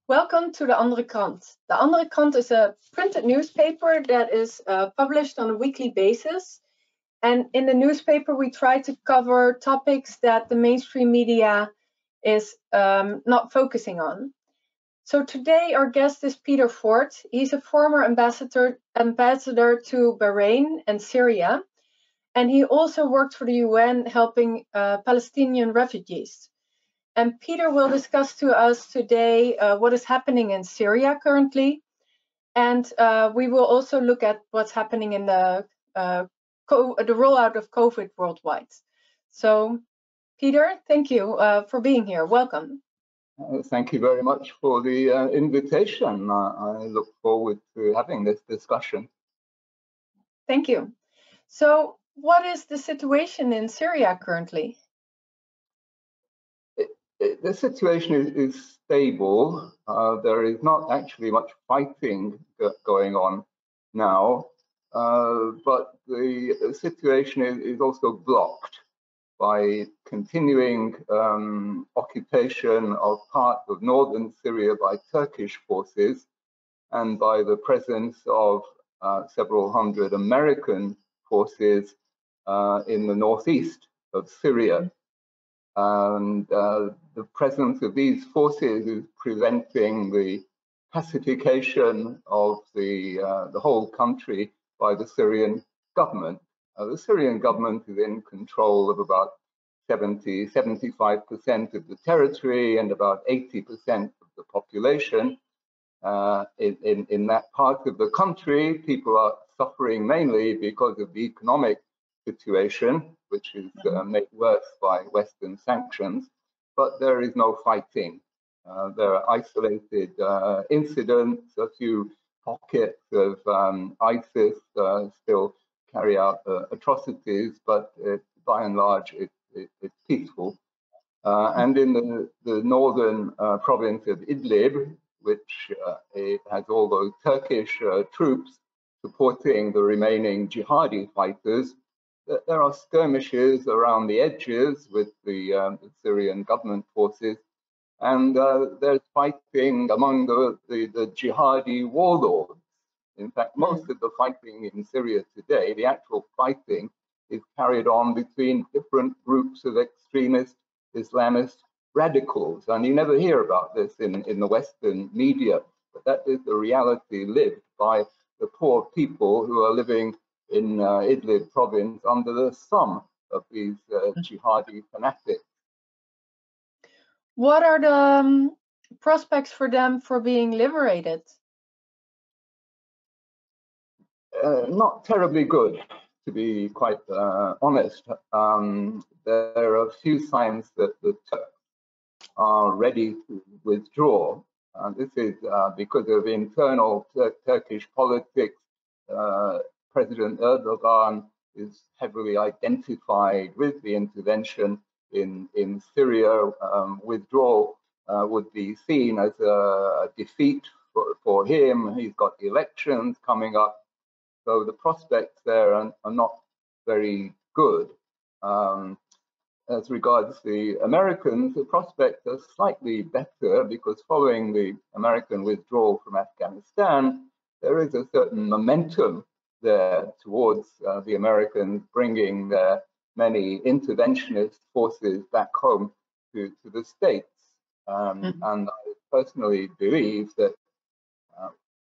Welcome to the Andere Krant. The Andere Krant is a printed newspaper that is published on a weekly basis. And in the newspaper, we try to cover topics that the mainstream media is not focusing on. So today, our guest is Peter Ford. He's a former ambassador to Bahrain and Syria. And he also worked for the UN helping Palestinian refugees. And Peter will discuss to us today what is happening in Syria currently. And we will also look at what's happening in the rollout of COVID worldwide. So, Peter, thank you for being here. Welcome. Thank you very much for the invitation. I look forward to having this discussion. Thank you. So, what is the situation in Syria currently? The situation is stable. There is not actually much fighting going on now, but the situation is also blocked by continuing occupation of part of northern Syria by Turkish forces and by the presence of several hundred American forces in the northeast of Syria. And the presence of these forces is preventing the pacification of the whole country by the Syrian government. The Syrian government is in control of about 75% of the territory and about 80% of the population. In that part of the country, people are suffering mainly because of the economic situation, which is made worse by Western sanctions, but there is no fighting. There are isolated incidents, a few pockets of ISIS still carry out atrocities, but by and large it's peaceful. And in the northern province of Idlib, which has all those Turkish troops supporting the remaining jihadi fighters, there are skirmishes around the edges with the Syrian government forces, and there's fighting among the jihadi warlords. In fact, most of the fighting in Syria today, the actual fighting, is carried on between different groups of extremist Islamist radicals. And you never hear about this in the Western media, but that is the reality lived by the poor people who are living in Idlib province under the thumb of these jihadi fanatics. What are the prospects for them for being liberated? Not terribly good, to be quite honest. There are a few signs that the Turks are ready to withdraw. This is because of internal Turkish politics. President Erdogan is heavily identified with the intervention in Syria. Withdrawal would be seen as a defeat for him. He's got elections coming up, so the prospects there are not very good. As regards the Americans, the prospects are slightly better because following the American withdrawal from Afghanistan, there is a certain momentum there towards the Americans bringing their many interventionist forces back home to the States. And I personally believe that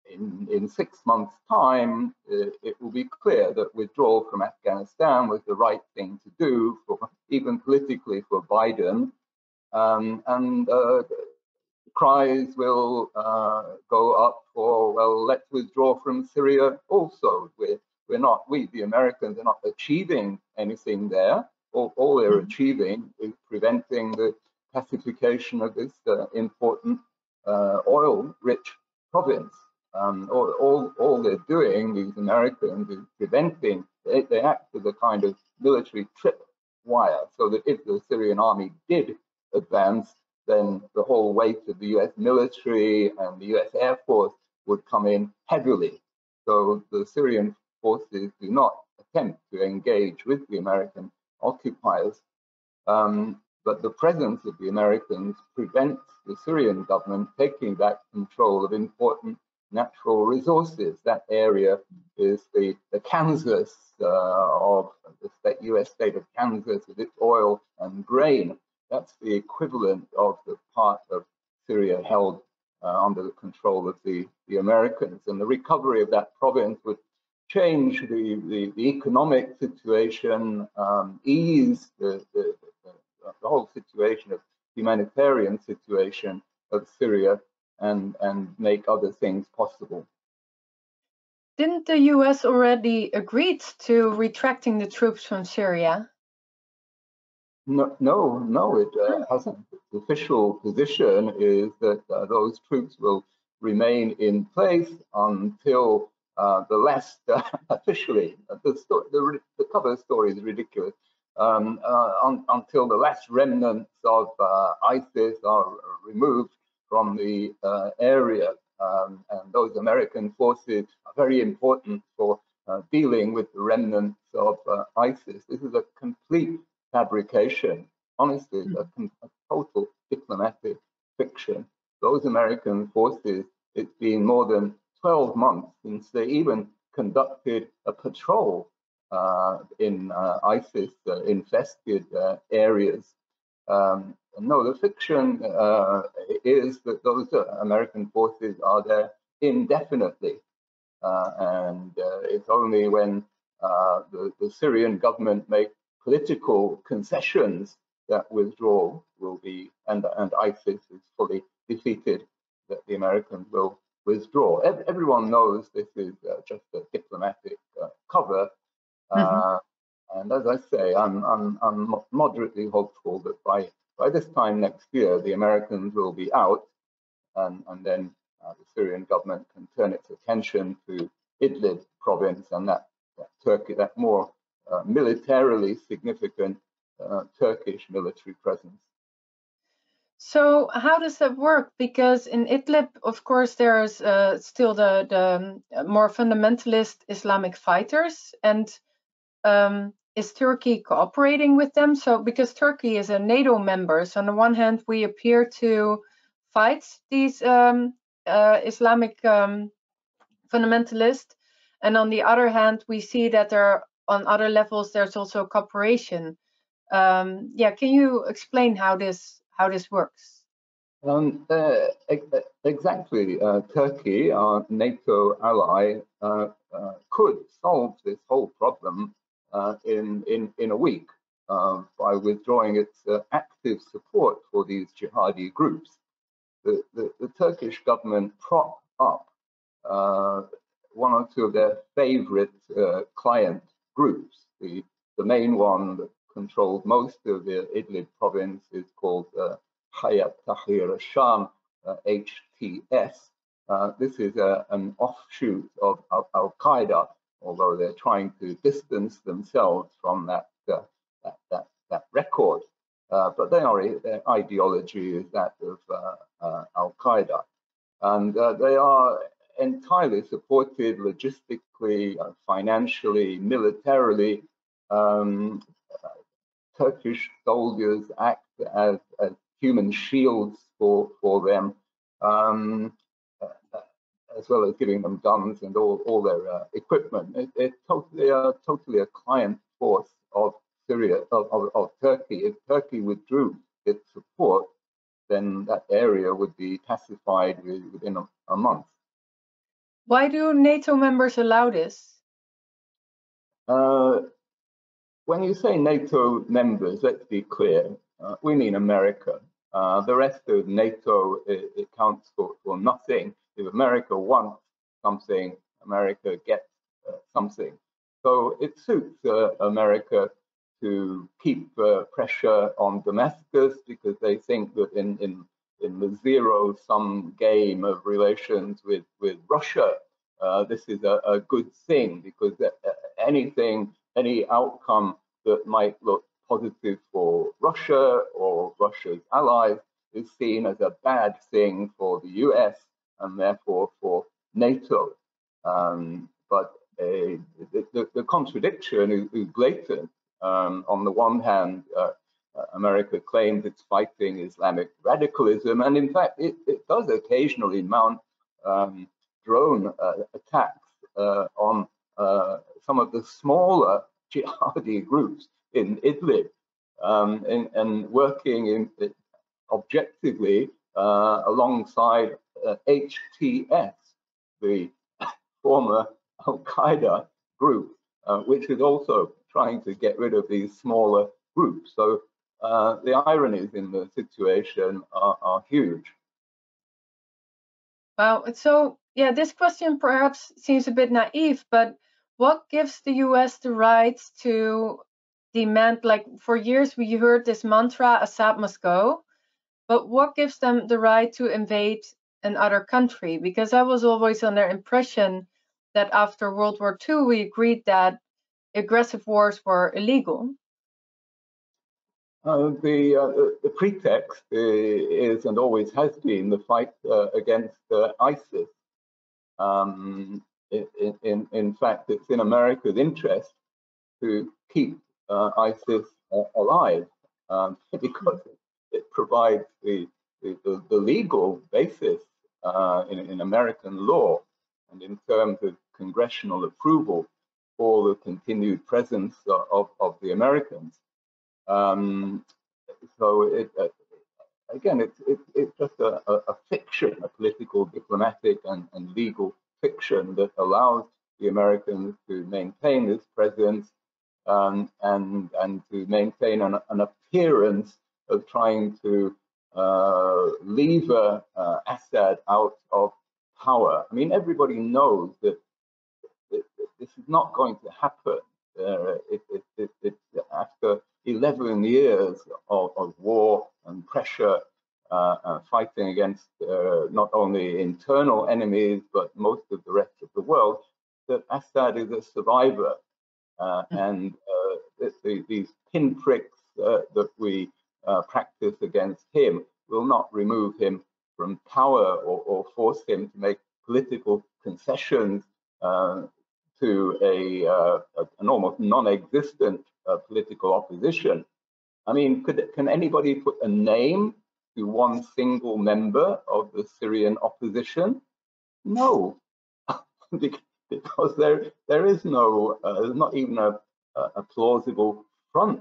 in 6 months' time, it will be clear that withdrawal from Afghanistan was the right thing to do, even politically for Biden. And cries will go up for, well, let's withdraw from Syria also. We, the Americans, are not achieving anything there. All they're achieving is preventing the pacification of this important oil-rich province. All they're doing, these Americans, is preventing, they act as a kind of military tripwire, so that if the Syrian army did advance, then the whole weight of the US military and the US Air Force would come in heavily. So the Syrian forces do not attempt to engage with the American occupiers. but the presence of the Americans prevents the Syrian government taking back control of important natural resources. That area is the Kansas of the US state of Kansas with its oil and grain. That's the equivalent of the part of Syria held under the control of the Americans. And the recovery of that province would change the economic situation, ease the whole situation of humanitarian situation of Syria, and make other things possible. Didn't the US already agreed to retracting the troops from Syria? No, it hasn't. The official position is that those troops will remain in place until the last, officially, the cover story is ridiculous, until the last remnants of ISIS are removed from the area. And those American forces are very important for dealing with the remnants of ISIS. This is a complete fabrication, honestly, a total diplomatic fiction. Those American forces, it's been more than 12 months since they even conducted a patrol in ISIS-infested areas. No, the fiction is that those American forces are there indefinitely. And it's only when the Syrian government makes political concessions that withdrawal will be, and ISIS is fully defeated, that the Americans will withdraw. Everyone knows this is just a diplomatic cover. And as I say, I'm moderately hopeful that by this time next year, the Americans will be out, and then the Syrian government can turn its attention to Idlib province and that Turkey, that more militarily significant Turkish military presence. So how does that work? Because in Idlib, of course, there's still the more fundamentalist Islamic fighters, and is Turkey cooperating with them? So because Turkey is a NATO member, so on the one hand, we appear to fight these Islamic fundamentalists, and on the other hand, we see that on other levels there's also cooperation. Yeah, can you explain how this works? Exactly. Turkey, our NATO ally, could solve this whole problem in a week by withdrawing its active support for these jihadi groups. The Turkish government propped up one or two of their favorite client groups. The main one that controlled most of the Idlib province is called Hayat Tahrir al-Sham, HTS. This is an offshoot of Al-Qaeda, although they're trying to distance themselves from that record. But their ideology is that of Al-Qaeda. And they are entirely supported logistically, financially, militarily. Turkish soldiers act as human shields for them, as well as giving them guns and all their equipment. It's totally a client force of Syria, of Turkey. If Turkey withdrew its support, then that area would be pacified within a month. Why do NATO members allow this? When you say NATO members, let's be clear, we mean America. The rest of NATO, it counts for nothing. If America wants something, America gets something. So it suits America to keep pressure on Damascus because they think that in the zero-sum game of relations with Russia, this is a good thing, because any outcome that might look positive for Russia or Russia's allies is seen as a bad thing for the US and therefore for NATO. But the contradiction is blatant. On the one hand, America claims it's fighting Islamic radicalism, and in fact, it does occasionally mount drone attacks on some of the smaller jihadi groups in Idlib, and working objectively alongside HTS, the former Al-Qaeda group, which is also trying to get rid of these smaller groups. So the ironies in the situation are huge. Wow. So, yeah, this question perhaps seems a bit naive, but what gives the US the right to demand, like for years we heard this mantra, Assad must go, but what gives them the right to invade another country? Because I was always under impression that after World War II, we agreed that aggressive wars were illegal. The pretext is, and always has been, the fight against ISIS. In fact, it's in America's interest to keep ISIS alive, because it provides the legal basis in American law and in terms of congressional approval for the continued presence of the Americans. So again, it's just a fiction, a political, diplomatic, and legal fiction that allows the Americans to maintain this presence and to maintain an appearance of trying to lever Assad out of power. I mean, everybody knows that this is not going to happen. After 11 years of war and pressure, fighting against not only internal enemies, but most of the rest of the world, that Assad is a survivor. And these pinpricks that we practice against him will not remove him from power or force him to make political concessions to an almost non-existent political opposition. I mean, can anybody put a name to one single member of the Syrian opposition? No, because there is no, there's not even a plausible front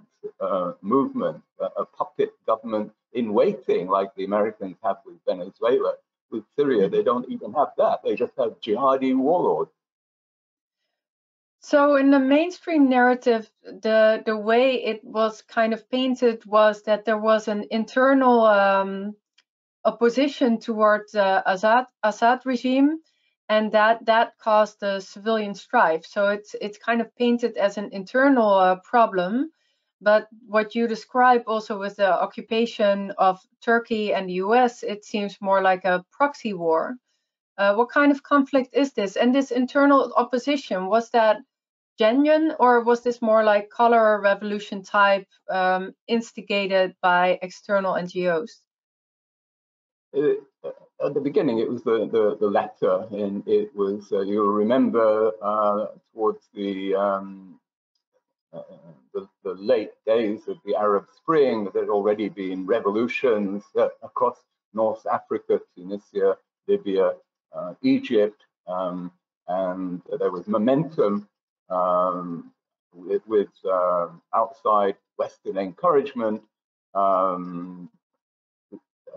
movement, a puppet government in waiting like the Americans have with Venezuela. With Syria, they don't even have that. They just have jihadi warlords. So in the mainstream narrative, the way it was kind of painted was that there was an internal opposition towards the Assad regime, and that caused the civilian strife. So it's kind of painted as an internal problem. But what you describe also with the occupation of Turkey and the US, it seems more like a proxy war. What kind of conflict is this? And this internal opposition, was that genuine, or was this more like color revolution type, instigated by external NGOs? At the beginning, it was the latter, and it was, you'll remember, towards the late days of the Arab Spring, there had already been revolutions across North Africa, Tunisia, Libya, Egypt, and there was momentum with outside Western encouragement. A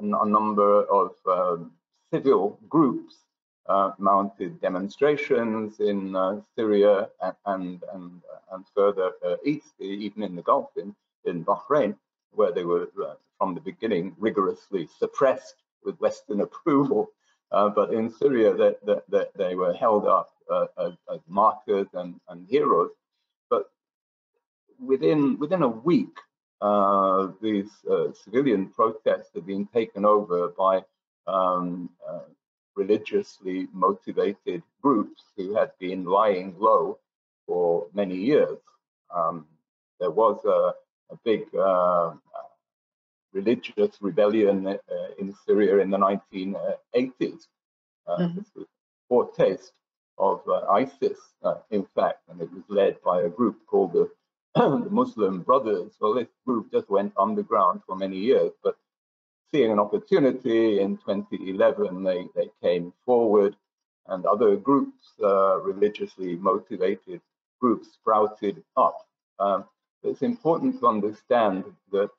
number of civil groups mounted demonstrations in Syria and further east, even in the Gulf, in Bahrain, where they were from the beginning rigorously suppressed with Western approval. But in Syria, they were held up as martyrs and heroes. But within a week, these civilian protests had been taken over by religiously motivated groups who had been lying low for many years. There was a big religious rebellion in Syria in the 1980s. This was a foretaste of ISIS, in fact, and it was led by a group called the the Muslim Brothers. Well, this group just went underground for many years, but seeing an opportunity in 2011, they came forward, and other groups, religiously motivated groups, sprouted up. It's important to understand that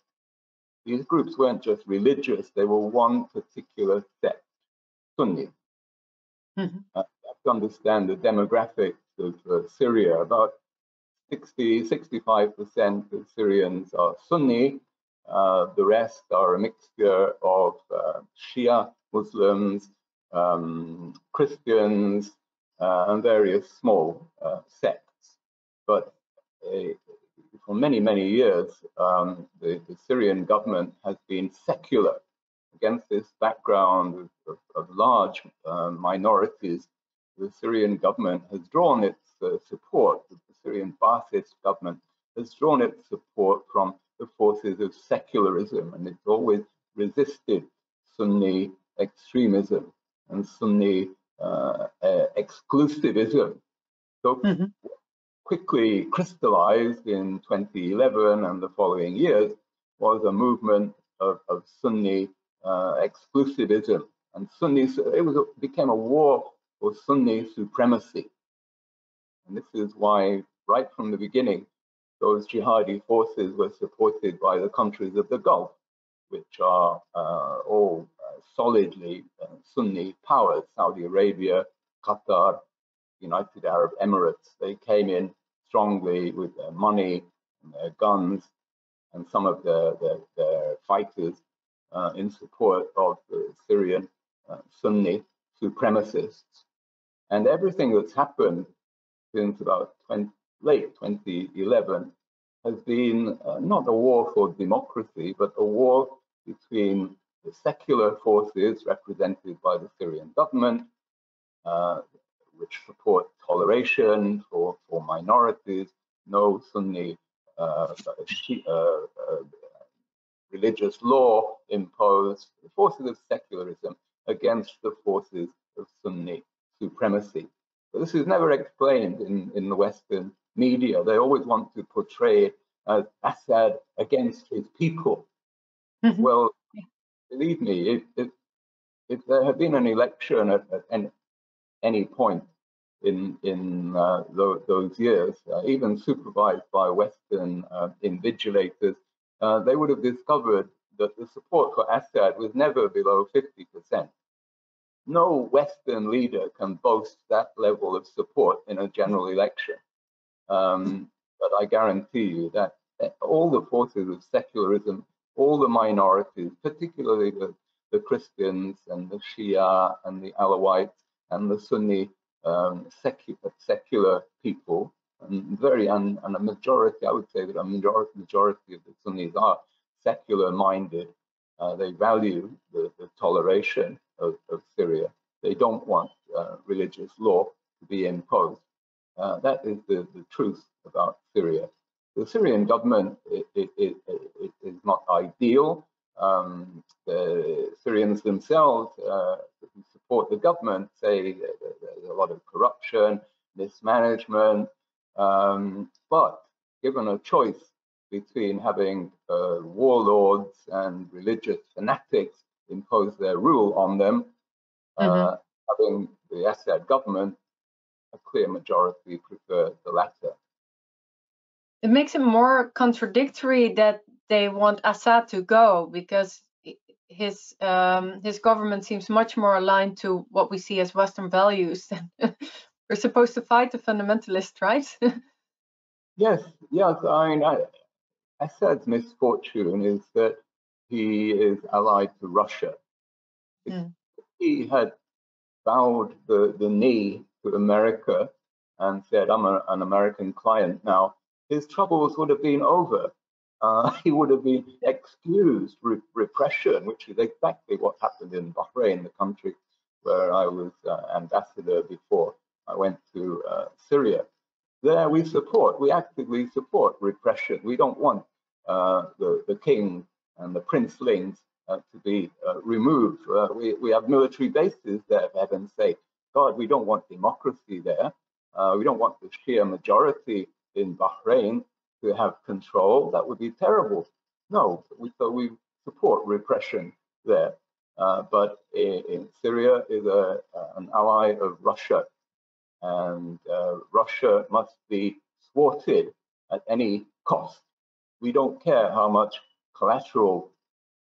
these groups weren't just religious, they were one particular sect, Sunni. Mm-hmm. You have to understand the demographics of Syria. About 65% of Syrians are Sunni. The rest are a mixture of Shia Muslims, Christians, and various small sects. But for many, many years, the Syrian government has been secular. Against this background of large minorities, the Syrian government has drawn its support, the Syrian Ba'athist government has drawn its support from the forces of secularism, and it's always resisted Sunni extremism and Sunni exclusivism. So quickly crystallized in 2011 and the following years was a movement of Sunni exclusivism, and became a war for Sunni supremacy. And this is why, right from the beginning, those jihadi forces were supported by the countries of the Gulf, which are all solidly Sunni powers: Saudi Arabia, Qatar, United Arab Emirates. They came in strongly with their money and their guns and some of their fighters in support of the Syrian Sunni supremacists. And everything that's happened since about late 2011 has been not a war for democracy, but a war between the secular forces represented by the Syrian government, which support toleration for minorities, no Sunni religious law imposed, the forces of secularism against the forces of Sunni supremacy. But this is never explained in the Western media. They always want to portray it as Assad against his people. Well, believe me, if there had been an election at any point in those years, even supervised by Western invigilators, they would have discovered that the support for Assad was never below 50%. No Western leader can boast that level of support in a general election. But I guarantee you that all the forces of secularism, all the minorities, particularly the Christians and the Shia and the Alawites and the Sunni secular people, and a majority, I would say that a majority of the Sunnis are secular minded. They value the toleration of Syria. They don't want religious law to be imposed. That is the truth about Syria. The Syrian government is not ideal. The Syrians themselves who support the government say there's a lot of corruption, mismanagement, but given a choice between having warlords and religious fanatics impose their rule on them, having the Assad government, a clear majority prefer the latter. It makes it more contradictory that they want Assad to go, because his government seems much more aligned to what we see as Western values. We're supposed to fight the fundamentalists, right? Yes. I mean, Assad's misfortune is that he is allied to Russia. If he had bowed the knee to America and said, I'm an American client now, his troubles would have been over. He would have been excused repression, which is exactly what happened in Bahrain, the country where I was ambassador before I went to Syria. There we actively support repression. We don't want the king and the princelings to be removed. We have military bases there, for heaven's sake. God, we don't want democracy there. We don't want the Shia majority in Bahrain to have control. That would be terrible. No, we support repression there. But in Syria is an ally of Russia, and Russia must be thwarted at any cost. We don't care how much collateral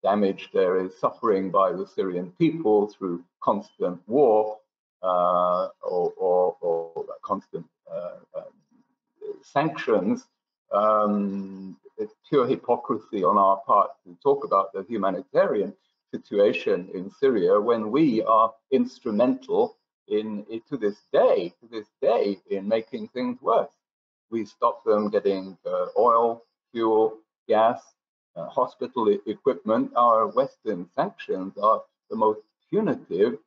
damage there is suffering by the Syrian people through constant war or constant sanctions. It's pure hypocrisy on our part to talk about the humanitarian situation in Syria when we are instrumental to this day in making things worse. We stop them getting oil, fuel, gas, hospital equipment. Our Western sanctions are the most punitive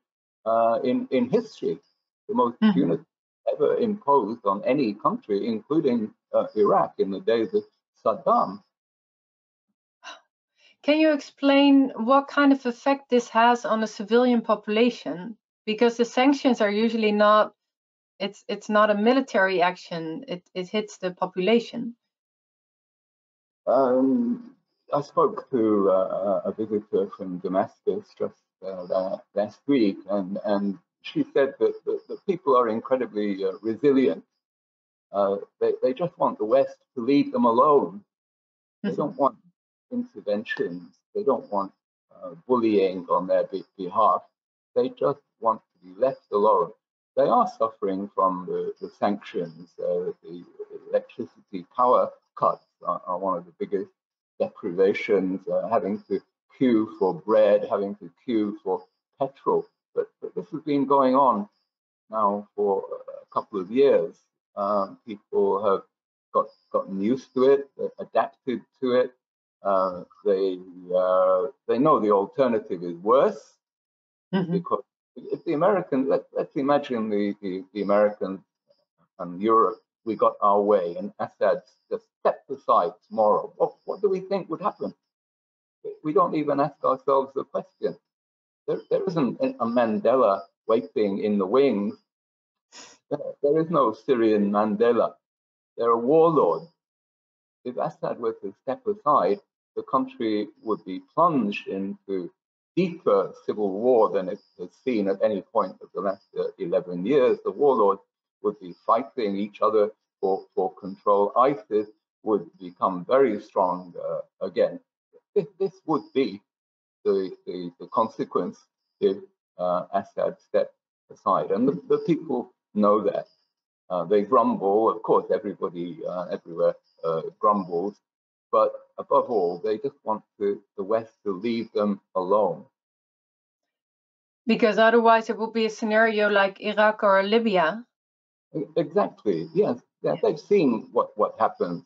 in history, the most punitive ever imposed on any country, including Iraq in the days of Saddam. Can you explain what kind of effect this has on the civilian population? Because the sanctions are usually not, it's not a military action, it hits the population. I spoke to a visitor from Damascus just last week, and she said that the people are incredibly resilient. They just want the West to leave them alone. They don't want interventions. They don't want bullying on their behalf. They just want to be left alone. They are suffering from the sanctions. The electricity power cuts are one of the biggest deprivations, having to queue for bread, having to queue for petrol. But this has been going on now for a couple of years. People have gotten used to it, adapted to it. They know the alternative is worse, because if the Americans, let's imagine the Americans and Europe, we got our way and Assad just stepped aside tomorrow. What do we think would happen? We don't even ask ourselves the question. There isn't a Mandela waiting in the wings. There is no Syrian Mandela. There are warlords. If Assad were to step aside, the country would be plunged into deeper civil war than it has seen at any point of the last 11 years. The warlords would be fighting each other for control. ISIS would become very strong again. This would be the consequence if Assad stepped aside. And the people know that. They grumble, of course, everybody everywhere grumbles, but above all, they just want the West to leave them alone. Because otherwise it would be a scenario like Iraq or Libya. Exactly, yes. They've seen what happens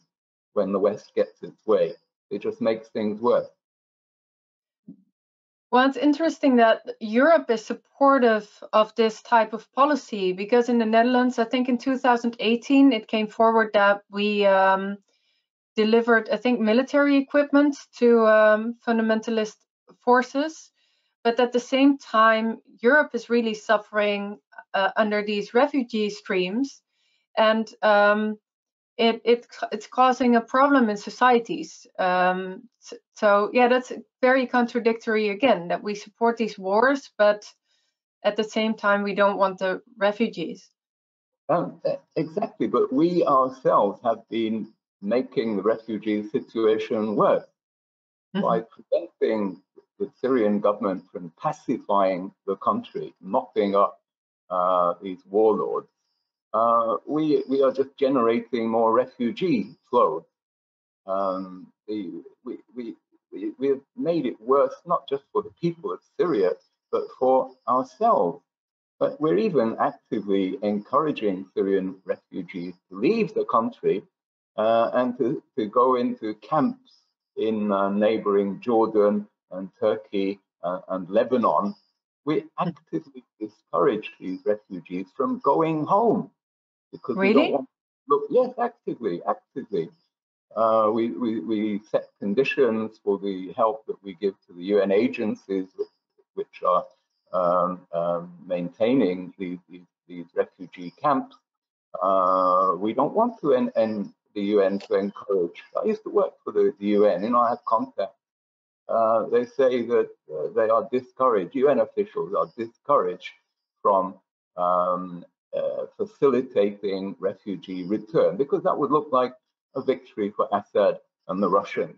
when the West gets its way. It just makes things worse. Well, it's interesting that Europe is supportive of this type of policy, because in the Netherlands, I think in 2018, it came forward that we delivered, I think, military equipment to fundamentalist forces. But at the same time, Europe is really suffering under these refugee streams. And it's causing a problem in societies. So yeah, that's very contradictory again, that we support these wars, but at the same time we don't want the refugees. Exactly, but we ourselves have been making the refugee situation worse by preventing the Syrian government from pacifying the country, mopping up these warlords. We are just generating more refugee flows. We have made it worse, not just for the people of Syria, but for ourselves. But we're even actively encouraging Syrian refugees to leave the country and to go into camps in neighboring Jordan and Turkey and Lebanon. We actively discourage these refugees from going home because we don't want to look. Yes, actively. We set conditions for the help that we give to the UN agencies, which are maintaining these refugee camps. We don't want to the UN to encourage. I used to work for the UN, and I have contact. They say that they are discouraged, UN officials are discouraged from facilitating refugee return, because that would look like a victory for Assad and the Russians.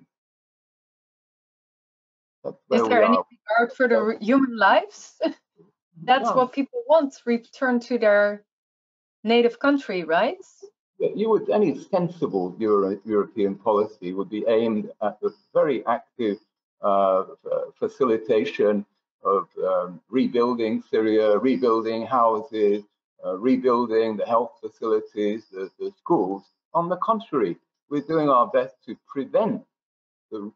Is there any regard for the human lives? That's what people want, return to their native country, right? Any sensible European policy would be aimed at the very active facilitation of rebuilding Syria, rebuilding houses, rebuilding the health facilities, the schools. On the contrary, we're doing our best to prevent the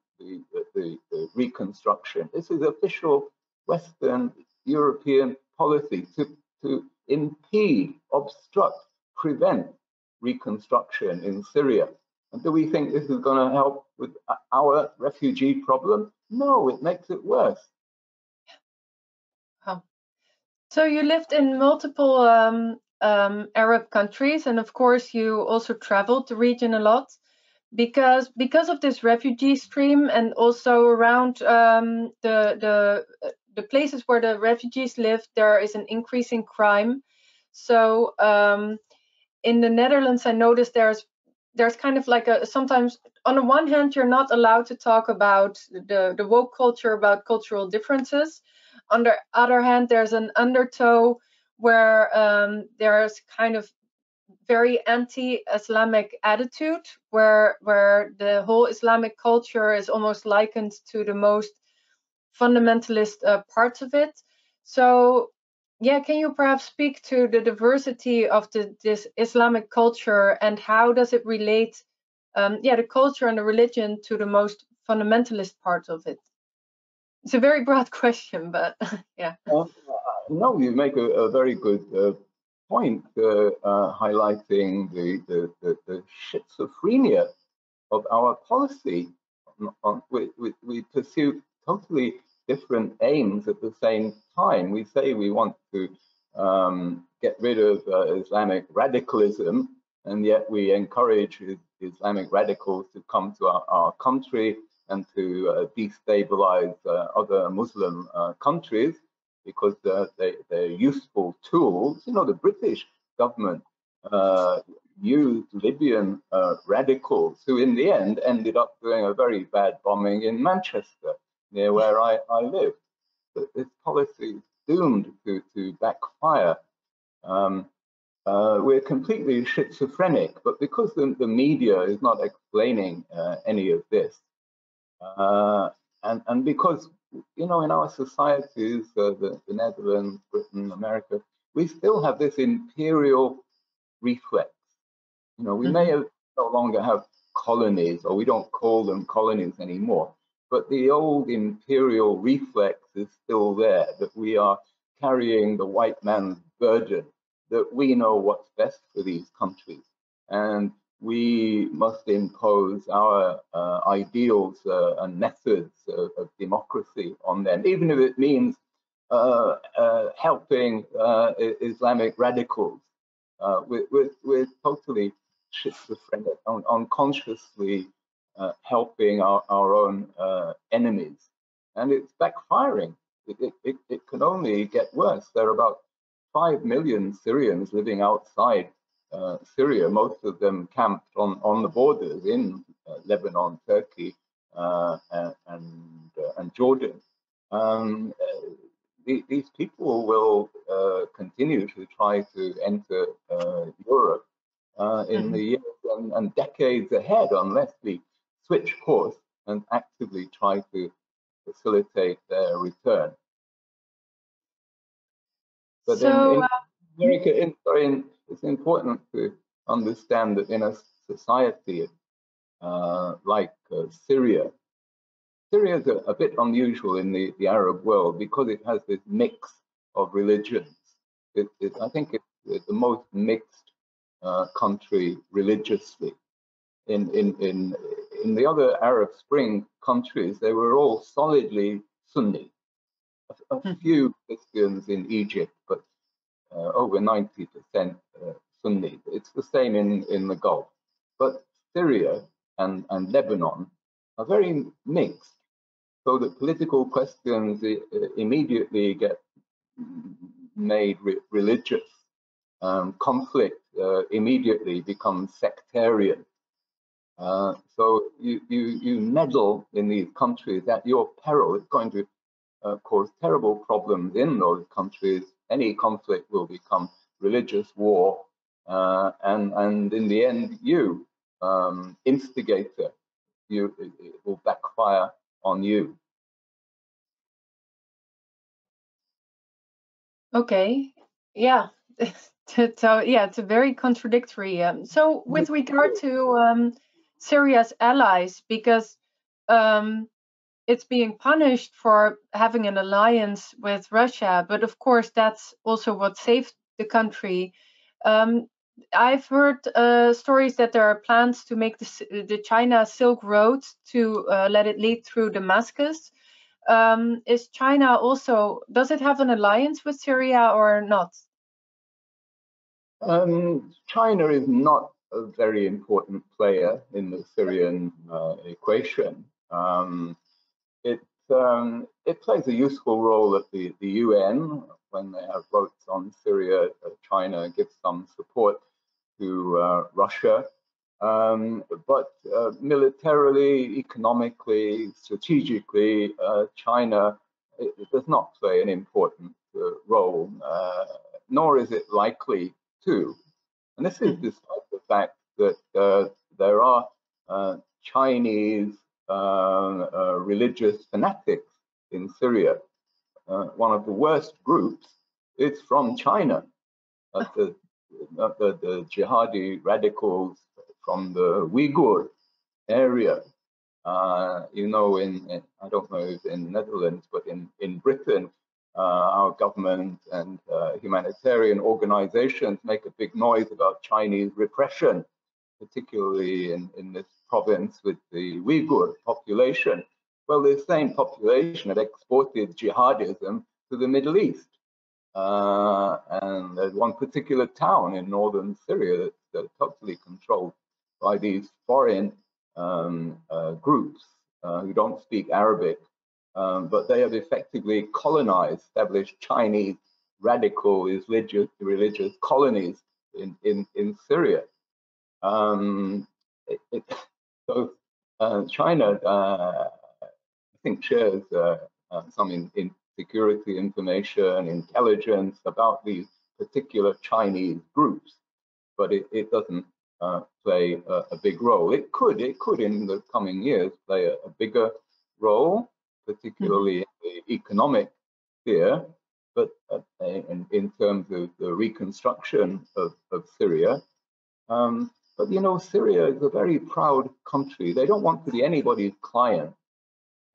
reconstruction. This is official Western European policy to impede, obstruct, prevent reconstruction in Syria. And do we think this is going to help with our refugee problem? No, it makes it worse. Oh. So you lived in multiple Arab countries, and of course you also traveled the region a lot. Because of this refugee stream, and also around the places where the refugees live, there is an increase in crime. So in the Netherlands, I noticed there's kind of like sometimes on the one hand you're not allowed to talk about the woke culture, about cultural differences. On the other hand, there's an undertow where there's kind of very anti-Islamic attitude, where the whole Islamic culture is almost likened to the most fundamentalist parts of it. So, yeah, can you perhaps speak to the diversity of this Islamic culture, and how does it relate, the culture and the religion, to the most fundamentalist part of it? It's a very broad question, but yeah. No, you make a very good point, highlighting the schizophrenia of our policy. We pursue totally different aims at the same time. We say we want to get rid of Islamic radicalism, and yet we encourage Islamic radicals to come to our country and to destabilize other Muslim countries, because they're useful tools. You know, the British government used Libyan radicals, who in the end ended up doing a very bad bombing in Manchester, near where I live. But this policy is doomed to backfire. We're completely schizophrenic, but because the media is not explaining any of this, and because, you know, in our societies, the Netherlands, Britain, America, we still have this imperial reflex. You know, we may no longer have colonies, or we don't call them colonies anymore, but the old imperial reflex is still there, that we are carrying the white man's burden, that we know what's best for these countries, and we must impose our ideals and methods of democracy on them, even if it means helping Islamic radicals. We're totally schizophrenic, unconsciously helping our own enemies, and it's backfiring. It can only get worse. There are about 5 million Syrians living outside Syria, most of them camped on the borders in Lebanon, Turkey, and Jordan. These people will continue to try to enter Europe in the years and decades ahead, unless we switch course and actively try to facilitate their return. But so, in America, it's important to understand that in a society like Syria, Syria is a bit unusual in the Arab world because it has this mix of religions. I think it's the most mixed country religiously. In the other Arab Spring countries, they were all solidly Sunni. A few Christians in Egypt, but over 90% Sunni. It's the same in the Gulf. But Syria and Lebanon are very mixed, so that political questions immediately get made religious. Conflict immediately becomes sectarian. So you meddle in these countries at your peril. It's going to cause terrible problems in those countries. Any conflict will become religious war, and in the end, you, instigator, it will backfire on you. Okay, yeah. So yeah, it's a very contradictory. So with regard to Syria's allies, because it's being punished for having an alliance with Russia, but of course that's also what saved the country. I've heard stories that there are plans to make the China Silk Road to let it lead through Damascus. Is China also, does it have an alliance with Syria or not? China is not a very important player in the Syrian equation. It plays a useful role at the UN when they have votes on Syria. China gives some support to Russia, but militarily, economically, strategically, China it does not play an important role, nor is it likely to. And this is despite the fact that there are Chinese religious fanatics in Syria. One of the worst groups is from China. The jihadi radicals from the Uyghur area. You know, I don't know if in the Netherlands, but in Britain, our government and humanitarian organizations make a big noise about Chinese repression, particularly in this province with the Uyghur population. Well, the same population had exported jihadism to the Middle East. And there's one particular town in northern Syria that's totally controlled by these foreign groups who don't speak Arabic, but they have effectively colonized, established Chinese radical religious colonies in Syria. So China, I think, shares some security information, intelligence about these particular Chinese groups, but it doesn't play a big role. It could in the coming years play a bigger role, particularly in the economic sphere, but in terms of the reconstruction of Syria. But you know, Syria is a very proud country. They don't want to be anybody's client.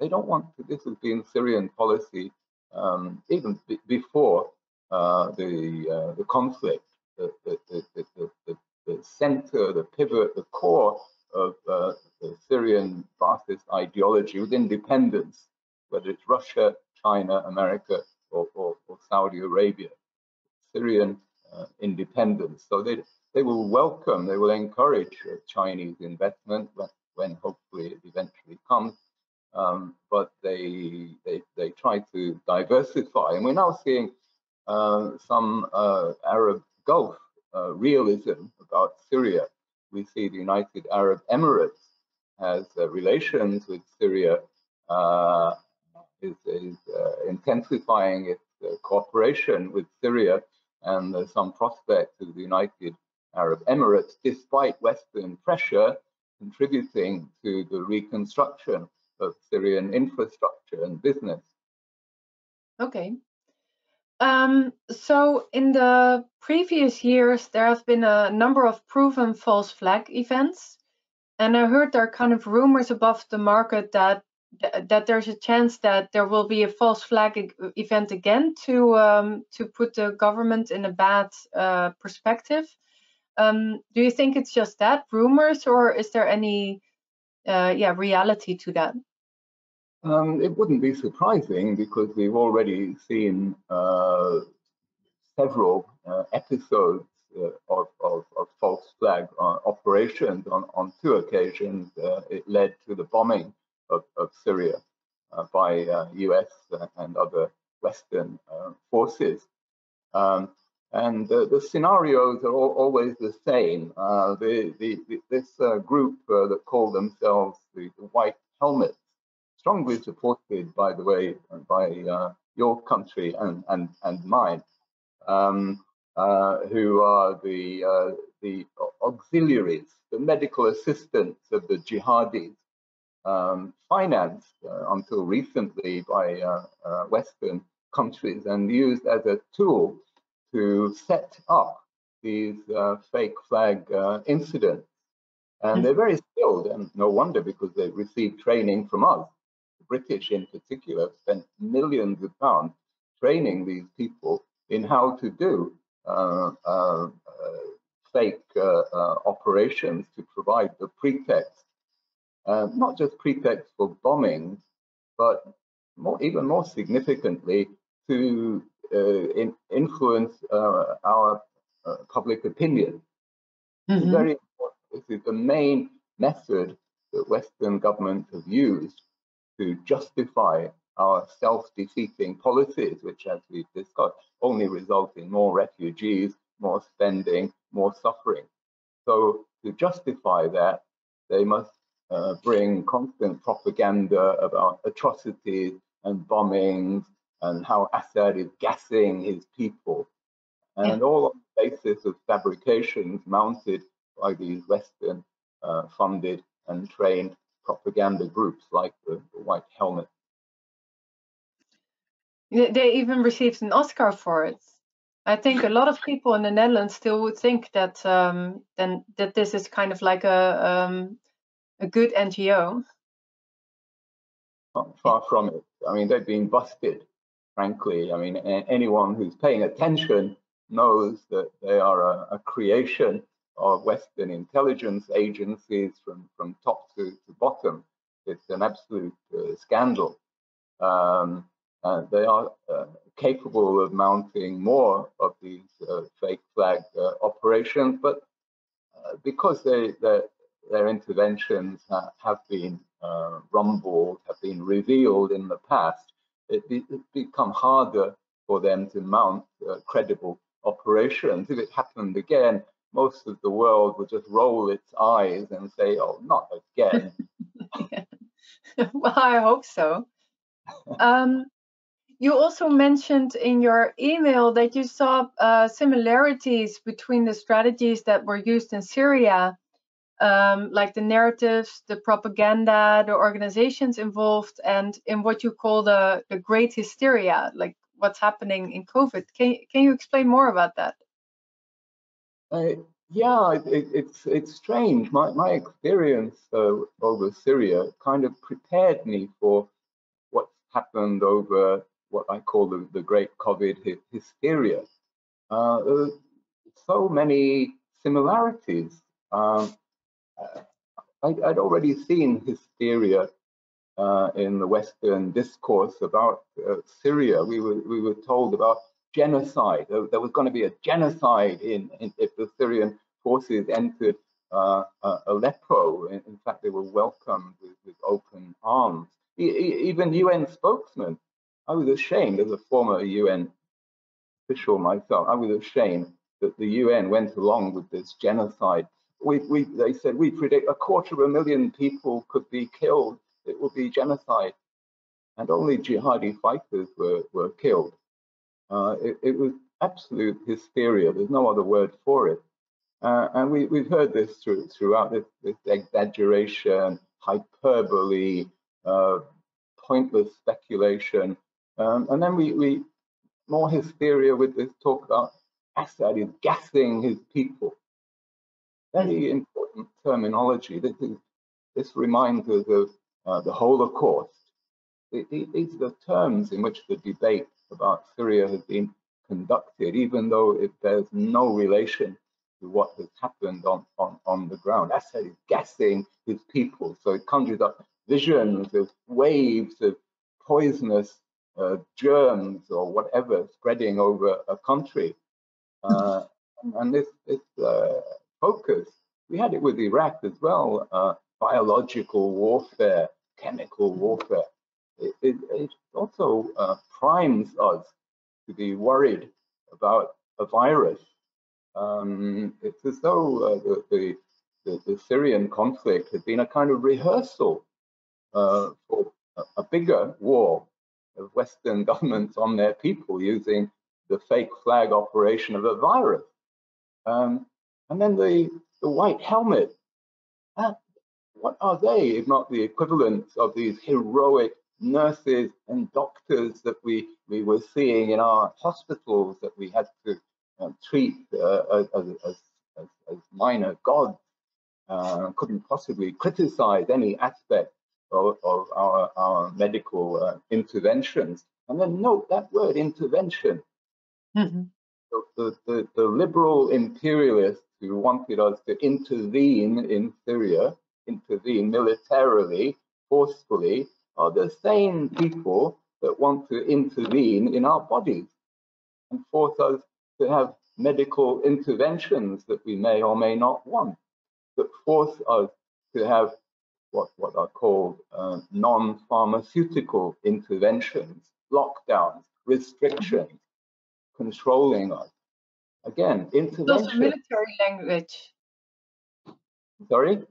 They don't want to. This has been Syrian policy even before the conflict. The center, the pivot, the core of the Syrian Ba'athist ideology was independence, whether it's Russia, China, America, or Saudi Arabia. Syrian independence. So they will welcome, they will encourage Chinese investment when hopefully it eventually comes. But they try to diversify, and we're now seeing some Arab Gulf realism about Syria. We see the United Arab Emirates has relations with Syria, is intensifying its cooperation with Syria, and there's some prospect of the United Arab Emirates, despite Western pressure, contributing to the reconstruction of Syrian infrastructure and business. Okay. So in the previous years, there have been a number of proven false flag events. And I heard there are kind of rumors above the market that there's a chance that there will be a false flag event again to put the government in a bad perspective. Do you think it's just that, rumors, or is there any reality to that? It wouldn't be surprising, because we've already seen several episodes of false flag operations. On 2 occasions, it led to the bombing of Syria by US and other Western forces. And the scenarios are always the same. This group that call themselves the White Helmets, strongly supported, by the way, by your country and mine, who are the auxiliaries, the medical assistants of the jihadis, financed until recently by Western countries and used as a tool to set up these fake flag incidents. And they're very skilled, and no wonder, because they've received training from us. The British in particular spent millions of pounds training these people in how to do fake operations to provide the pretext, not just pretext for bombings, but even more significantly, to influence our public opinion. It's very important. This is the main method that Western governments have used to justify our self-defeating policies, which, as we've discussed, only result in more refugees, more spending, more suffering. So to justify that, they must bring constant propaganda about atrocities and bombings and how Assad is gassing his people, and all on the basis of fabrications mounted by these Western funded and trained propaganda groups like the White Helmet. They even received an Oscar for it. I think a lot of people in the Netherlands still would think that that this is kind of like a good NGO. Not far from it. I mean, they've been busted, frankly. I mean, anyone who's paying attention knows that they are a creation of Western intelligence agencies from top to bottom. It's an absolute scandal. They are capable of mounting more of these fake flag operations, but because their interventions have been rumbled, have been revealed in the past, it's become harder for them to mount credible operations. If it happened again, most of the world would just roll its eyes and say, "Oh, not again." Well, I hope so. You also mentioned in your email that you saw similarities between the strategies that were used in Syria, like the narratives, the propaganda, the organizations involved, and in what you call the Great Hysteria, like what's happening in COVID. Can you explain more about that? Yeah, it's strange. My experience over Syria kind of prepared me for what's happened over what I call the Great COVID Hysteria. So many similarities. I'd already seen hysteria in the Western discourse about Syria. We were told about genocide. There was going to be a genocide if the Syrian forces entered Aleppo. In fact, they were welcomed with open arms. Even UN spokesmen. I was ashamed, as a former UN official myself, I was ashamed that the UN went along with this genocide. They said, we predict 250,000 people could be killed. It will be genocide. And only jihadi fighters were killed. It was absolute hysteria. There's no other word for it. And we've heard this throughout, this exaggeration, hyperbole, pointless speculation. And then we more hysteria with this talk about Assad is gassing his people. Very important terminology. This reminds us of the Holocaust. These are the terms in which the debate about Syria has been conducted, even though it bears no relation to what has happened on the ground. Assad is gassing his people, so it conjures up visions of waves of poisonous germs or whatever spreading over a country. And this focus, we had it with Iraq as well, biological warfare, chemical warfare. It also primes us to be worried about a virus. It's as though the Syrian conflict had been a kind of rehearsal for a bigger war of Western governments on their people using the fake flag operation of a virus. And then the white helmet, what are they if not the equivalent of these heroic nurses and doctors that we were seeing in our hospitals that we had to treat as minor gods? Couldn't possibly criticize any aspect of our medical interventions. And then note that word intervention. Mm-hmm. The liberal imperialists who wanted us to intervene in Syria, intervene militarily, forcefully, are the same people that want to intervene in our bodies and force us to have medical interventions that we may or may not want, that force us to have what are called non-pharmaceutical interventions, lockdowns, restrictions, controlling us. Again, intervention. It's also military language. Sorry?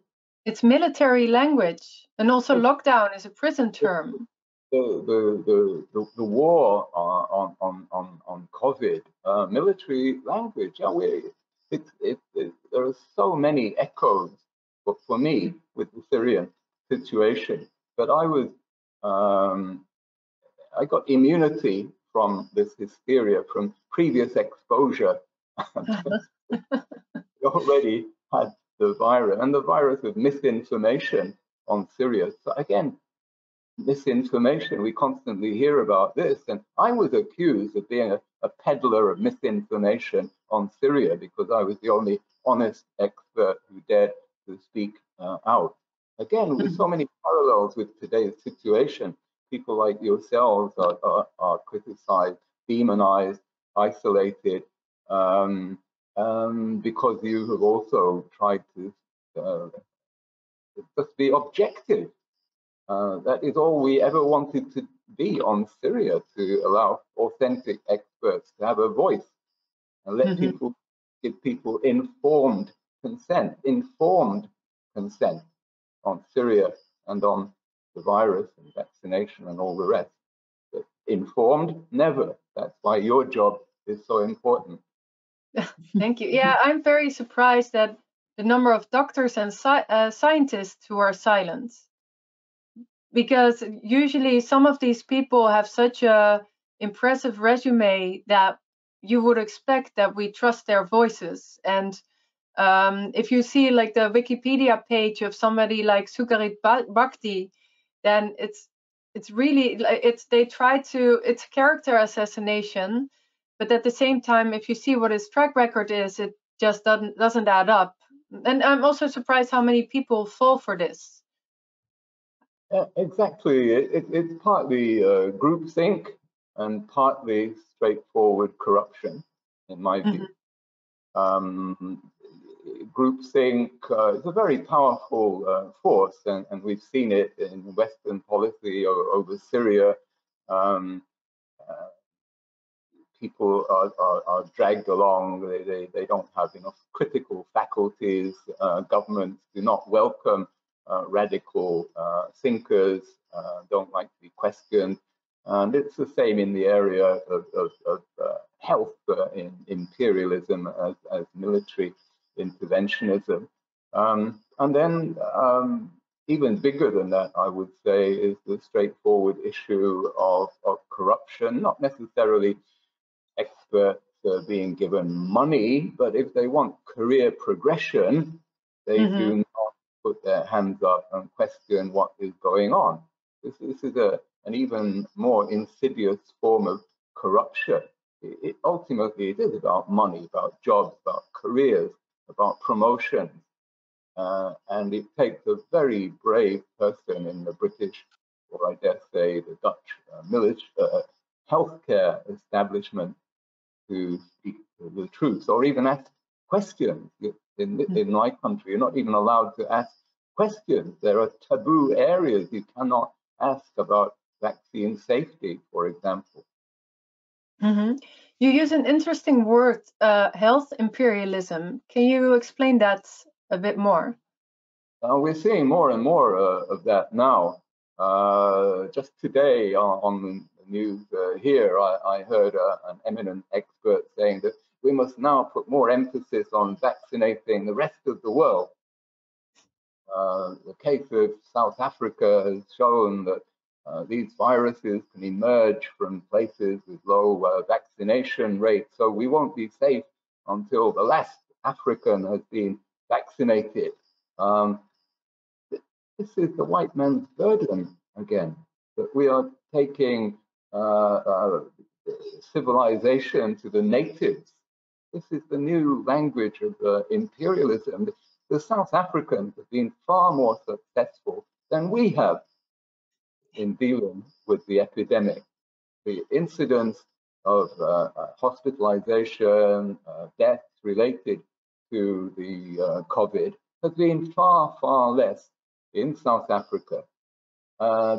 It's military language, and also lockdown is a prison term. The war on COVID, military language. Yeah, there are so many echoes for me with the Syrian situation. But I got immunity from this hysteria from previous exposure. We already had the virus, and the virus of misinformation on Syria. So again, misinformation, we constantly hear about this, and I was accused of being a peddler of misinformation on Syria because I was the only honest expert who dared to speak out. Again, with so many parallels with today's situation, people like yourselves are criticized, demonized, isolated, because you have also tried to just be objective. That is all we ever wanted to be on Syria, to allow authentic experts to have a voice and let people, give people informed consent on Syria and on the virus and vaccination and all the rest. But informed, never. That's why your job is so important. Thank you. Yeah, I'm very surprised at the number of doctors and scientists who are silent. Because usually some of these people have such a impressive resume that you would expect that we trust their voices. And if you see like the Wikipedia page of somebody like Sukarit Bhakti, then it's really, it's character assassination. But at the same time, if you see what his track record is, it just doesn't add up. And I'm also surprised how many people fall for this. Exactly. It's partly groupthink and partly straightforward corruption, in my view. Groupthink is a very powerful force, and we've seen it in Western policy over Syria. People are dragged along. They don't have enough critical faculties. Governments do not welcome radical thinkers, don't like to be questioned. And it's the same in the area of health, in imperialism as military interventionism. And then even bigger than that, I would say, is the straightforward issue of corruption, not necessarily experts being given money, but if they want career progression, they do not put their hands up and question what is going on. This is an even more insidious form of corruption. Ultimately, it is about money, about jobs, about careers, about promotions. And it takes a very brave person in the British, or I dare say the Dutch military, healthcare establishment to speak the truth, or even ask questions. In my country, you're not even allowed to ask questions. There are taboo areas you cannot ask about vaccine safety, for example. Mm-hmm. You use an interesting word, health imperialism. Can you explain that a bit more? We're seeing more and more of that now. Just today on the news here, I heard an eminent expert saying that we must now put more emphasis on vaccinating the rest of the world. The case of South Africa has shown that these viruses can emerge from places with low vaccination rates, so we won't be safe until the last African has been vaccinated. This is the white man's burden again, that we are taking civilization to the natives. This is the new language of imperialism. The South Africans have been far more successful than we have in dealing with the epidemic. The incidence of hospitalization, deaths related to the COVID has been far, far less in South Africa,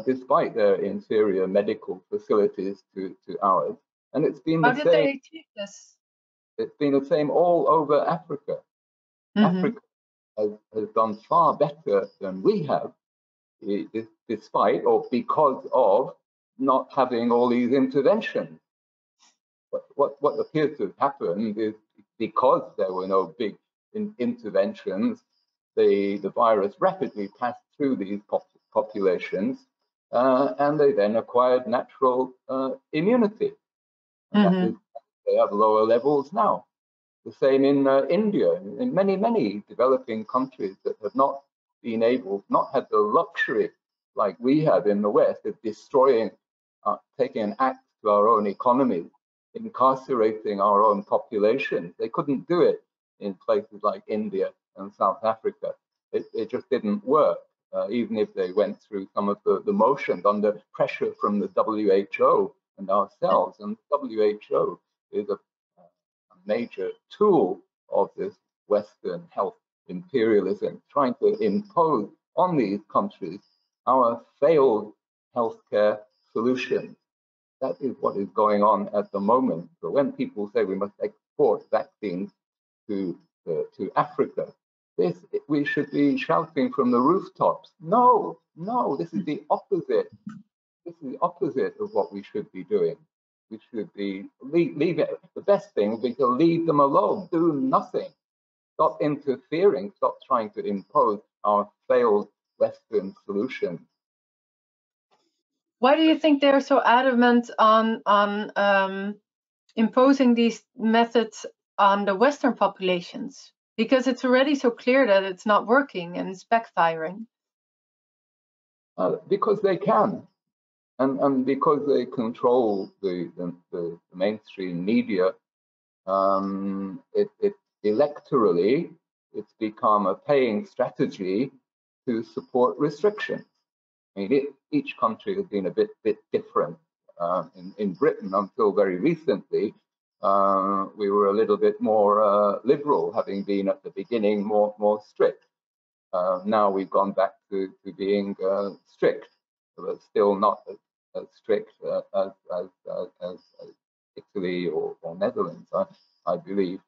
despite their inferior medical facilities to ours. And it's been How did they achieve this? It's been the same all over Africa. Mm-hmm. Africa has done far better than we have, despite or because of not having all these interventions. But what appears to have happened is because there were no big interventions, the virus rapidly passed through these populations, and they then acquired natural immunity. And mm-hmm. That is, they have lower levels now. The same in India, in many developing countries that have not been able, not had the luxury like we have in the West of destroying, taking an axe to our own economy, incarcerating our own population. They couldn't do it in places like India and South Africa. It just didn't work, even if they went through some of the motions under pressure from the WHO and ourselves. And WHO is a major tool of this Western health imperialism, trying to impose on these countries our failed healthcare solutions. That is what is going on at the moment. So when people say we must export vaccines to Africa, we should be shouting from the rooftops. No, this is the opposite. This is the opposite of what we should be doing. We should be leave it. The best thing would be to leave them alone, do nothing, stop interfering, stop trying to impose our failed Western solutions. Why do you think they're so adamant on imposing these methods on the Western populations? Because it's already so clear that it's not working and it's backfiring. Because they can. And because they control the mainstream media, electorally, it's become a paying strategy to support restrictions. I mean, each country has been a bit different. In Britain, until very recently, we were a little bit more liberal, having been at the beginning more strict. Now we've gone back to being strict, but still not as strict as Italy or Netherlands, I believe.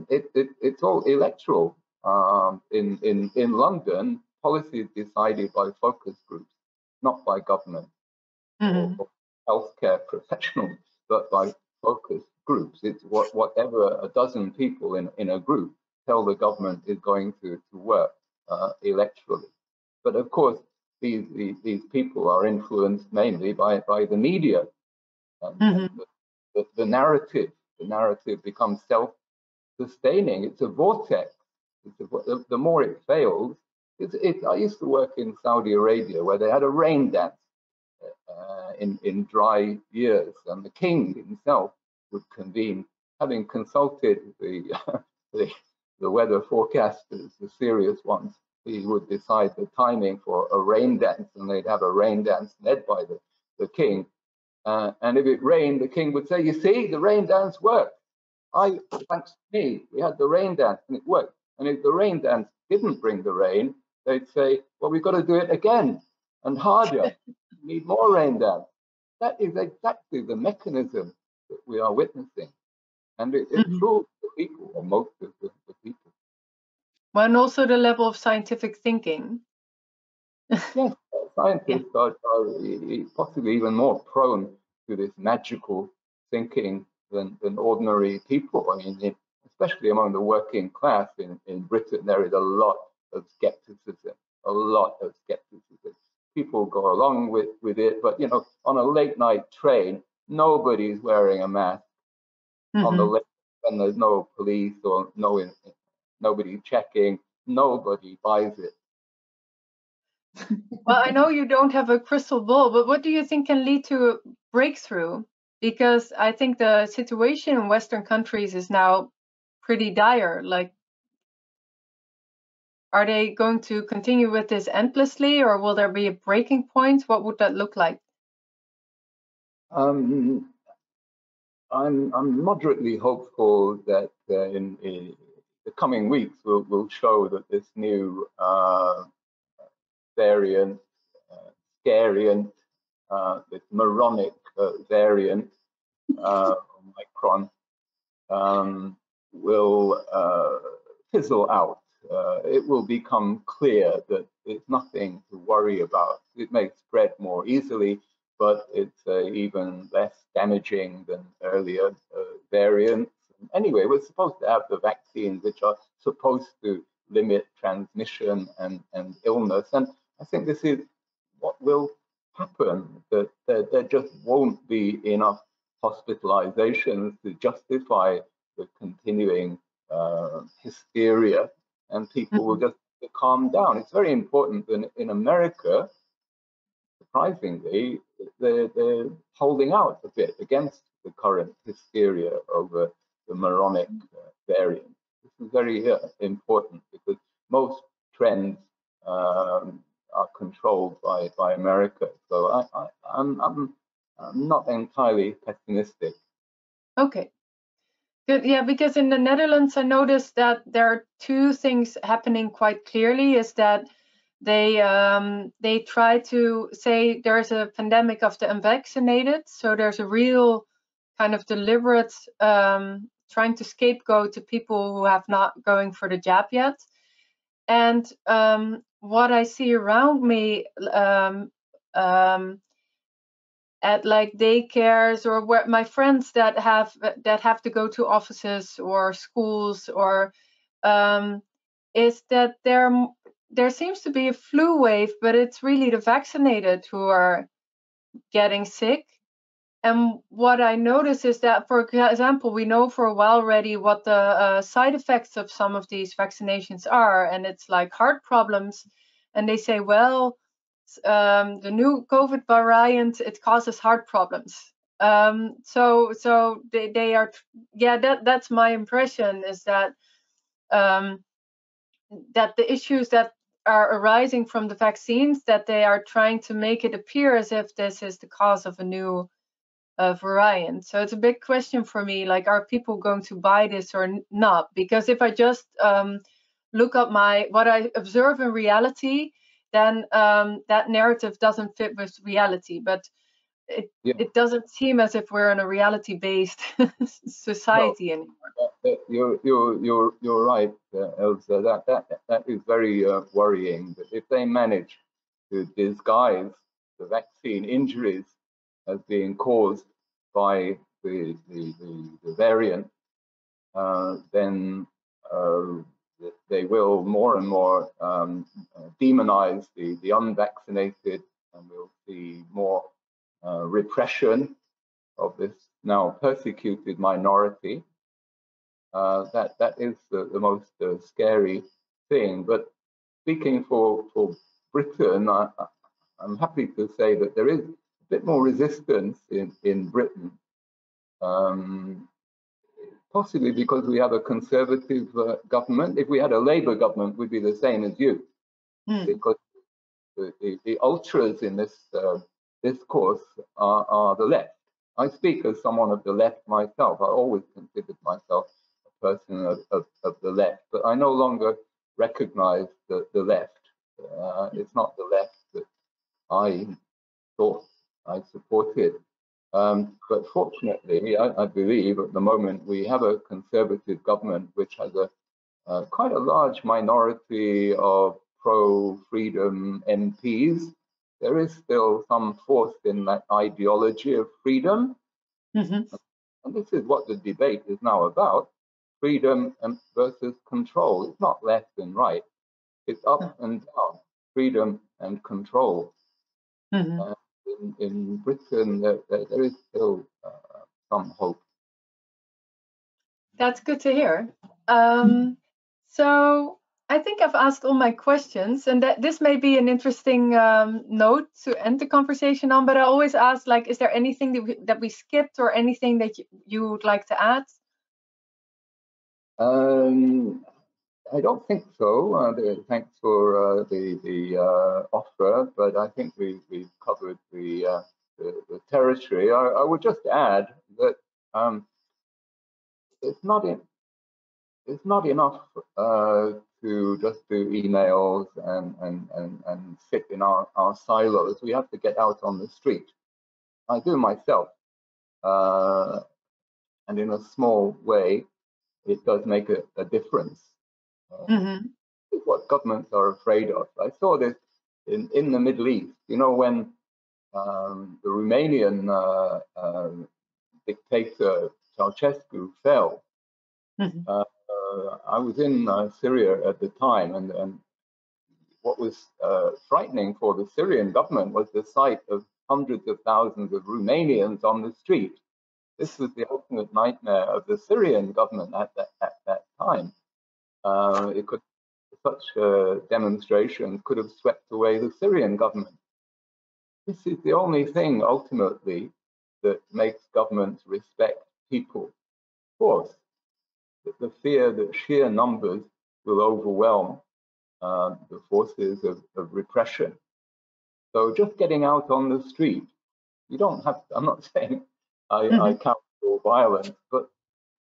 It's all electoral. In London, policy is decided by focus groups, not by government or healthcare professionals, but by focus groups. It's whatever a dozen people in a group tell the government is going to work electorally. But of course, these people are influenced mainly by the media. The narrative becomes self-sustaining. It's a vortex. The more it fails, I used to work in Saudi Arabia, where they had a rain dance in dry years, and the king himself would convene, having consulted the weather forecasters, the serious ones. He would decide the timing for a rain dance, and they'd have a rain dance led by the king. And if it rained, the king would say, "You see, the rain dance worked." Thanks to me, we had the rain dance and it worked. And if the rain dance didn't bring the rain, they'd say, well, we've got to do it again and harder. We need more rain dance. That is exactly the mechanism that we are witnessing. And it fools the people, or most of the people. Well, and also the level of scientific thinking. Yes, scientists are possibly even more prone to this magical thinking than ordinary people. I mean, especially among the working class in Britain, there is a lot of skepticism, People go along with it, but you know, on a late night train, nobody's wearing a mask. On the late, when there's no police or nobody checking, nobody buys it. Well, I know you don't have a crystal ball, but what do you think can lead to a breakthrough? Because I think the situation in Western countries is now pretty dire. Like, are they going to continue with this endlessly, or will there be a breaking point? What would that look like? I'm moderately hopeful that in the coming weeks will show that this new variant, scariant, this moronic variant, Omicron, will fizzle out. It will become clear that it's nothing to worry about. It may spread more easily, but it's even less damaging than earlier variants. Anyway, we're supposed to have the vaccines which are supposed to limit transmission and illness. And I think this is what will happen, that there just won't be enough hospitalizations to justify the continuing hysteria, and people will just calm down. It's very important that in America, surprisingly, they're holding out a bit against the current hysteria over the moronic variant. This is very important because most trends are controlled by America. So I'm not entirely pessimistic. Okay. Good. Yeah, because in the Netherlands, I noticed that there are two things happening quite clearly. Is that they try to say there's a pandemic of the unvaccinated, so there's a real kind of deliberate trying to scapegoat to people who have not going for the jab yet. And what I see around me at like daycares, or where my friends that have to go to offices or schools, or is that there seems to be a flu wave, but it's really the vaccinated who are getting sick. And what I notice is that, for example, we know for a while already what the side effects of some of these vaccinations are, and it's like heart problems. And they say, well, the new COVID variant, it causes heart problems. So they are, that's my impression, is that that the issues that are arising from the vaccines, that they are trying to make it appear as if this is the cause of a new variant. So it's a big question for me, like, are people going to buy this or not? Because if I just look up what I observe in reality, then that narrative doesn't fit with reality. But it doesn't seem as if we're in a reality-based society anymore. You're right, Elze. That is very worrying. That if they manage to disguise the vaccine injuries as being caused by the variant, then they will more and more demonize the unvaccinated, and we'll see more repression of this now persecuted minority. That is the most scary thing. But speaking for Britain, I'm happy to say that there is a bit more resistance in Britain, possibly because we have a conservative government. If we had a Labour government, we'd be the same as you, because the ultras in this discourse are the left. I speak as someone of the left myself. I always considered myself a person of the left, but I no longer recognize the left. It's not the left that I thought I supported. But fortunately, I believe at the moment we have a conservative government which has quite a large minority of pro-freedom MPs. There is still some force in that ideology of freedom. And this is what the debate is now about, freedom versus control. It's not left and right, it's up and down, freedom and control. In Britain, there is still some hope. That's good to hear. So I think I've asked all my questions, and that this may be an interesting note to end the conversation on. But I always ask, like, is there anything that we skipped, or anything that you would like to add? I don't think so. Thanks for the offer, but I think we've covered the territory. I would just add that it's not enough to just do emails and sit in our silos. We have to get out on the street. I do myself, and in a small way, it does make a difference. It's what governments are afraid of. I saw this in the Middle East. You know, when the Romanian dictator Ceausescu fell, I was in Syria at the time, and what was frightening for the Syrian government was the sight of hundreds of thousands of Romanians on the street. This was the ultimate nightmare of the Syrian government at that time. Such demonstrations could have swept away the Syrian government. This is the only thing ultimately that makes governments respect people. Of course, the fear that sheer numbers will overwhelm the forces of repression. So just getting out on the street, you don't have to, I'm not saying I counsel violence, but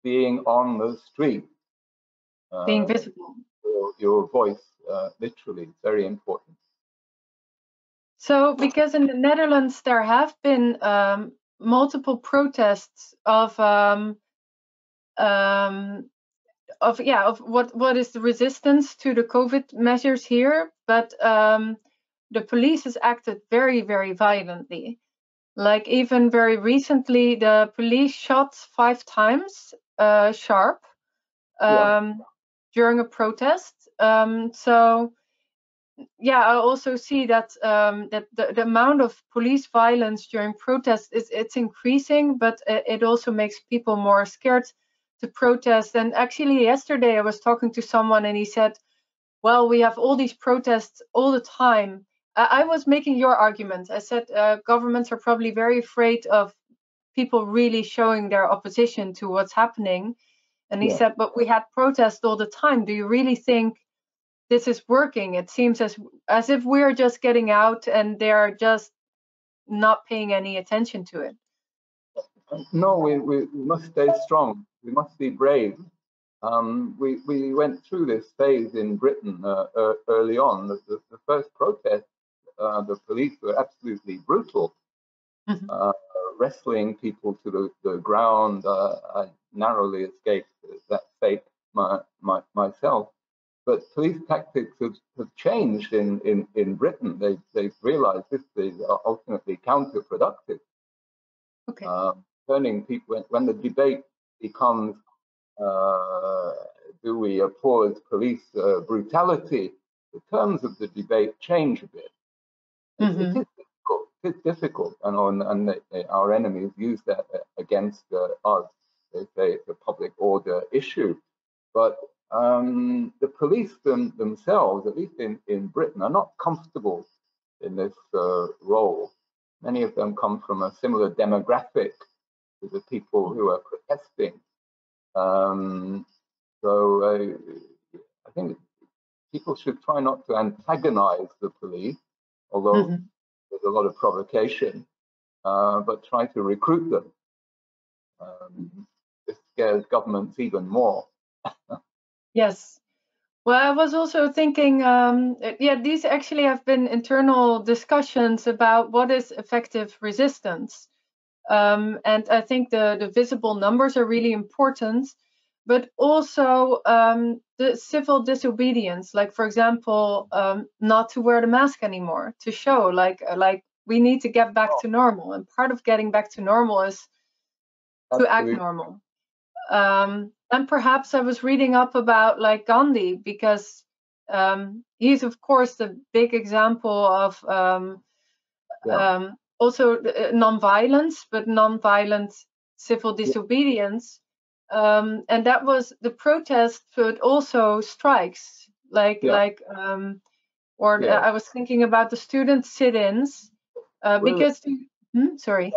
being on the street. Being visible. Your voice, literally, is very important. So, because in the Netherlands there have been multiple protests of what is the resistance to the COVID measures here, but the police has acted very, very violently. Like even very recently, the police shot 5 times sharp during a protest. So yeah, I also see that that the amount of police violence during protests it's increasing, but it also makes people more scared to protest. And actually, yesterday I was talking to someone, and he said, "Well, we have all these protests all the time." I was making your argument. I said governments are probably very afraid of people really showing their opposition to what's happening. And he said, "But we had protests all the time. Do you really think this is working? It seems as if we're just getting out and they're just not paying any attention to it." No, we must stay strong. We must be brave. We went through this phase in Britain early on. The first protest, the police were absolutely brutal, wrestling people to the ground. I narrowly escaped that fate myself. But police tactics have changed in Britain. They've realized this is ultimately counterproductive. Okay. Turning people, when the debate becomes, do we oppose police brutality, the terms of the debate change a bit. It's difficult, and our enemies use that against us. They say it's a public order issue. But the police themselves, at least in Britain, are not comfortable in this role. Many of them come from a similar demographic to the people who are protesting. So I think people should try not to antagonize the police, although there's a lot of provocation. but try to recruit them. This scares governments even more. Yes. Well, I was also thinking, these actually have been internal discussions about what is effective resistance. And I think the visible numbers are really important, but also the civil disobedience, like, for example, not to wear the mask anymore, to show like we need to get back to normal. And part of getting back to normal is to act normal. And perhaps I was reading up about like Gandhi, because he's of course the big example of also non-violence, but non-violent civil disobedience. And that was the protest, but also strikes. I was thinking about the student sit-ins, because sorry.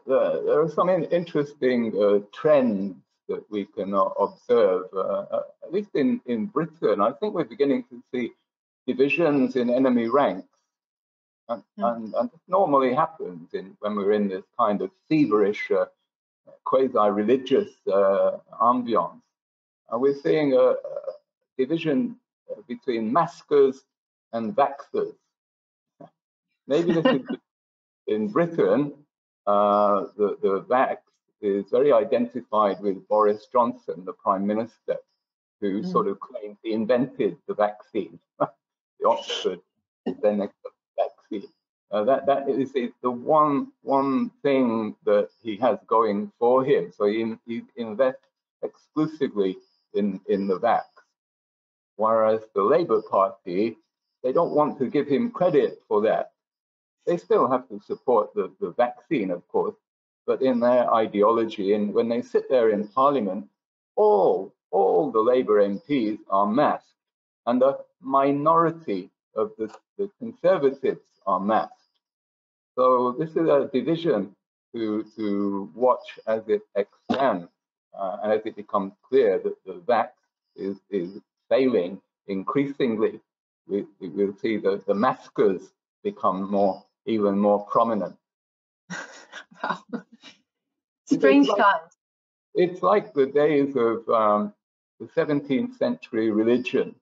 There are some interesting trends that we can observe, at least in Britain. I think we're beginning to see divisions in enemy ranks. And this normally happens when we're in this kind of feverish, quasi-religious ambiance. And we're seeing a division between maskers and vaxxers. Maybe this is in Britain. The vax is very identified with Boris Johnson, the Prime Minister, who sort of claimed he invented the vaccine, the Oxford vaccine. That is the one thing that he has going for him. So he invests exclusively in the vax. Whereas the Labour Party, they don't want to give him credit for that. They still have to support the vaccine, of course, but in their ideology, and when they sit there in Parliament, all the Labour MPs are masked, and a minority of the Conservatives are masked. So this is a division to watch as it expands, and as it becomes clear that the vax is failing increasingly. We will see the maskers become even more prominent. Wow. Strange times. It's like the days of the 17th century religion,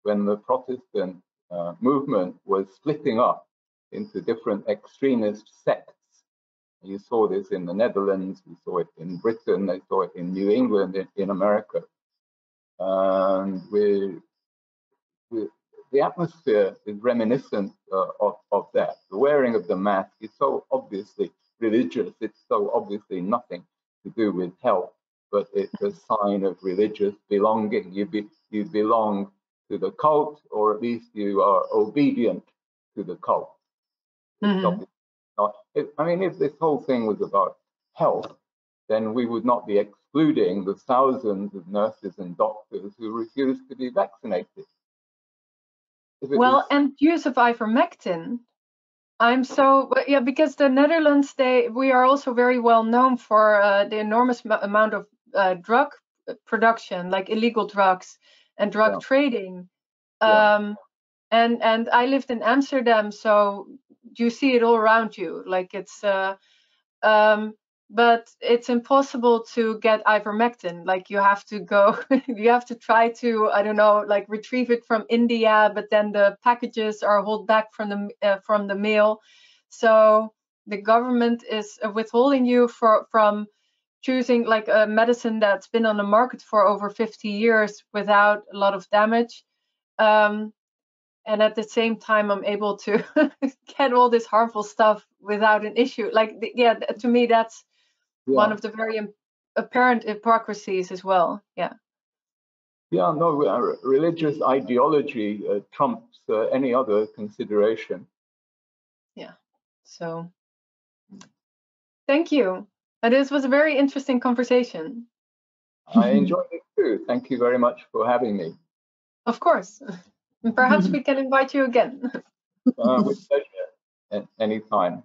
when the Protestant movement was splitting up into different extremist sects. You saw this in the Netherlands, you saw it in Britain, they saw it in New England, in America. And the atmosphere is reminiscent of that. The wearing of the mask is so obviously religious. It's so obviously nothing to do with health, but it's a sign of religious belonging. You belong to the cult, or at least you are obedient to the cult. I mean, if this whole thing was about health, then we would not be excluding the thousands of nurses and doctors who refuse to be vaccinated. And use of ivermectin. Because the Netherlands, we are also very well known for the enormous amount of drug production, like illegal drugs and drug trading. And I lived in Amsterdam, so you see it all around you. Like it's, but it's impossible to get ivermectin. Like you have to go, you have to try to, I don't know, like retrieve it from India, but then the packages are held back from the mail. So the government is withholding you from choosing like a medicine that's been on the market for over 50 years without a lot of damage. And at the same time, I'm able to get all this harmful stuff without an issue. Like, to me, that's one of the very apparent hypocrisies as well. Yeah, no, religious ideology trumps any other consideration. Yeah, so thank you. This was a very interesting conversation. I enjoyed it too. Thank you very much for having me. Of course. Perhaps we can invite you again. With pleasure, anytime.